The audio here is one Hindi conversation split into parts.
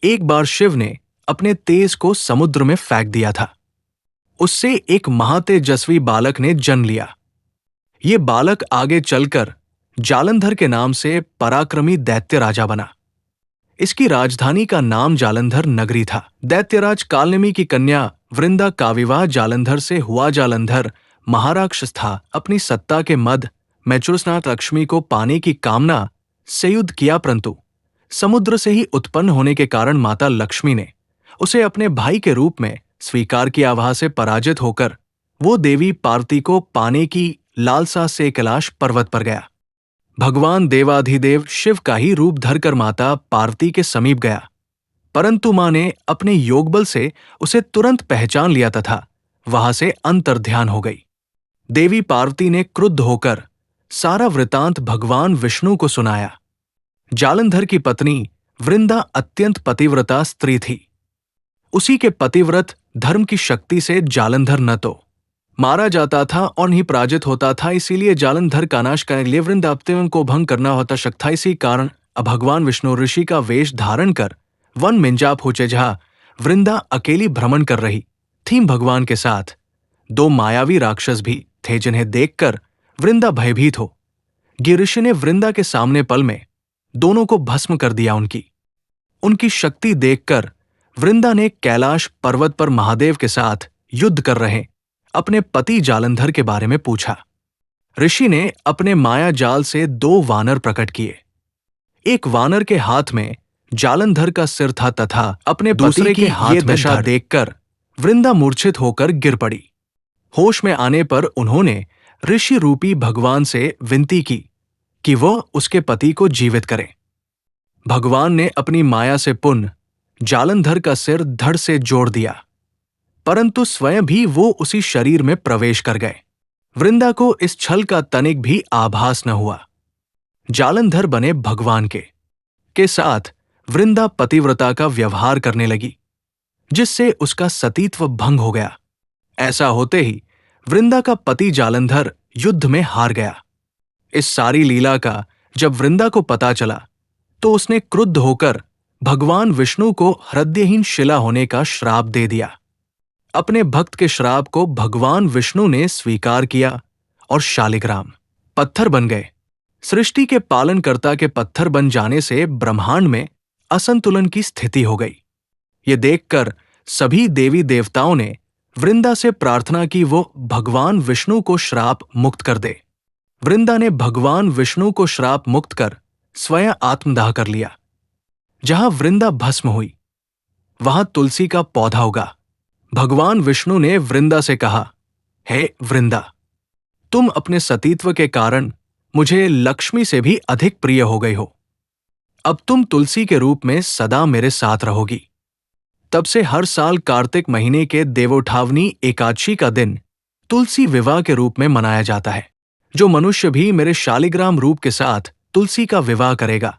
एक बार शिव ने अपने तेज को समुद्र में फेंक दिया था। उससे एक महातेजस्वी बालक ने जन्म लिया। ये बालक आगे चलकर जालंधर के नाम से पराक्रमी दैत्य राजा बना। इसकी राजधानी का नाम जालंधर नगरी था। दैत्यराज कालनेमी की कन्या वृंदा का विवाह जालंधर से हुआ। जालंधर महाराक्षस था। अपनी सत्ता के मद मैचुरस्नाथ लक्ष्मी को पाने की कामना से युद्ध किया, परंतु समुद्र से ही उत्पन्न होने के कारण माता लक्ष्मी ने उसे अपने भाई के रूप में स्वीकार किया। वहां से पराजित होकर वो देवी पार्वती को पाने की लालसा से कैलाश पर्वत पर गया। भगवान देवाधिदेव शिव का ही रूप धरकर माता पार्वती के समीप गया, परंतु मां ने अपने योगबल से उसे तुरंत पहचान लिया तथा वहां से अंतर्ध्यान हो गई। देवी पार्वती ने क्रुद्ध होकर सारा वृतांत भगवान विष्णु को सुनाया। जालंधर की पत्नी वृंदा अत्यंत पतिव्रता स्त्री थी। उसी के पतिव्रत धर्म की शक्ति से जालंधर न तो मारा जाता था और नहीं पराजित होता था। इसीलिए जालंधर का नाश करने के लिए वृंदावती को भंग करना होता शक था। इसी कारण भगवान विष्णु ऋषि का वेश धारण कर वन में जा पहुंचे, जहां वृंदा अकेली भ्रमण कर रही थी। भगवान के साथ दो मायावी राक्षस भी थे, जिन्हें देखकर वृंदा भयभीत हो ऋषि ने वृंदा के सामने पल में दोनों को भस्म कर दिया। उनकी शक्ति देखकर वृंदा ने कैलाश पर्वत पर महादेव के साथ युद्ध कर रहे अपने पति जालंधर के बारे में पूछा। ऋषि ने अपने माया जाल से दो वानर प्रकट किए। एक वानर के हाथ में जालंधर का सिर था तथा अपने दूसरे के हाथ में दशा देखकर वृंदा मूर्छित होकर गिर पड़ी। होश में आने पर उन्होंने ऋषि रूपी भगवान से विनती की कि वह उसके पति को जीवित करें। भगवान ने अपनी माया से पुनः जालंधर का सिर धड़ से जोड़ दिया, परंतु स्वयं भी वो उसी शरीर में प्रवेश कर गए। वृंदा को इस छल का तनिक भी आभास न हुआ। जालंधर बने भगवान के साथ वृंदा पतिव्रता का व्यवहार करने लगी, जिससे उसका सतीत्व भंग हो गया। ऐसा होते ही वृंदा का पति जालंधर युद्ध में हार गया। इस सारी लीला का जब वृंदा को पता चला तो उसने क्रुद्ध होकर भगवान विष्णु को हृदयहीन शिला होने का श्राप दे दिया। अपने भक्त के श्राप को भगवान विष्णु ने स्वीकार किया और शालिग्राम पत्थर बन गए। सृष्टि के पालनकर्ता के पत्थर बन जाने से ब्रह्मांड में असंतुलन की स्थिति हो गई। ये देखकर सभी देवी देवताओं ने वृंदा से प्रार्थना की वो भगवान विष्णु को श्राप मुक्त कर दे। वृंदा ने भगवान विष्णु को श्राप मुक्त कर स्वयं आत्मदाह कर लिया। जहां वृंदा भस्म हुई वहां तुलसी का पौधा उगा। भगवान विष्णु ने वृंदा से कहा, हे वृंदा, तुम अपने सतीत्व के कारण मुझे लक्ष्मी से भी अधिक प्रिय हो गई हो। अब तुम तुलसी के रूप में सदा मेरे साथ रहोगी। तब से हर साल कार्तिक महीने के देवोठावनी एकादशी का दिन तुलसी विवाह के रूप में मनाया जाता है। जो मनुष्य भी मेरे शालिग्राम रूप के साथ तुलसी का विवाह करेगा,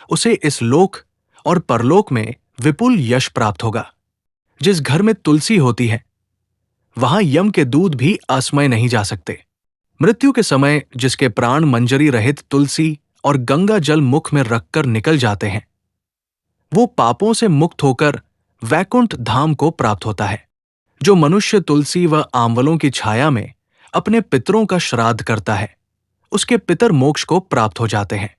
उसे इस लोक और परलोक में विपुल यश प्राप्त होगा। जिस घर में तुलसी होती है वहां यम के दूत भी आसमय नहीं जा सकते। मृत्यु के समय जिसके प्राण मंजरी रहित तुलसी और गंगा जल मुख में रखकर निकल जाते हैं, वो पापों से मुक्त होकर वैकुंठ धाम को प्राप्त होता है। जो मनुष्य तुलसी व आंवलों की छाया में अपने पितरों का श्राद्ध करता है, उसके पितर मोक्ष को प्राप्त हो जाते हैं।